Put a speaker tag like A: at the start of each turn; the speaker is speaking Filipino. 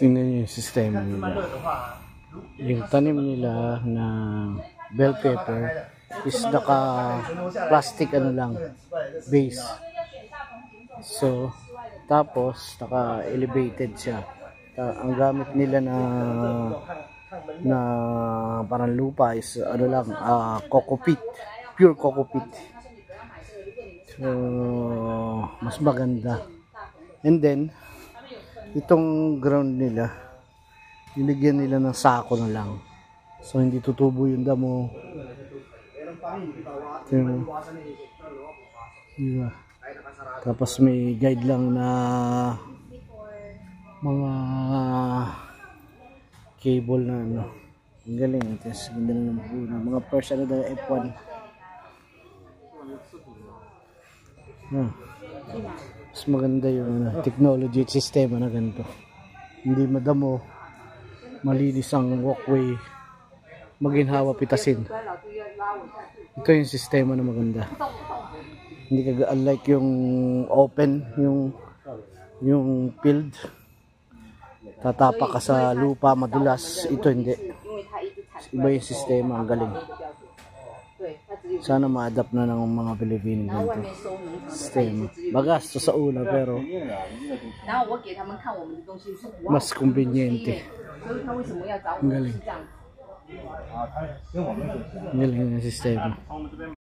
A: Tingnan niyo yung sistema nila. Yung tanim nila na bell pepper is naka-plastic ano lang, base. So, tapos naka-elevated siya. Ang gamit nila na parang lupa is ano lang, coco peat, pure coco peat. So, mas maganda. And then, itong ground nila, niligyan nila ng sako na lang. So, hindi tutubo yung damo. Diba? Tapos may guide lang na mga cable na ano. Ang galing. Tapos ganda na ng puno. Mga first ano daw F1. Mas maganda yung technology at sistema na ganito. Hindi madamo, malinis ang walkway, maginhawa pitasin. Ito yung sistema na maganda. Hindi ka unlike yung open, yung field. Tatapak ka sa lupa, madulas. Ito hindi. Iba yung sistema, ang galing. Sana ma-adapt na ng mga Pilipino ganito sistema. Magastos sa una pero mas conveniente. Ang galing. Ang galing ng sistema.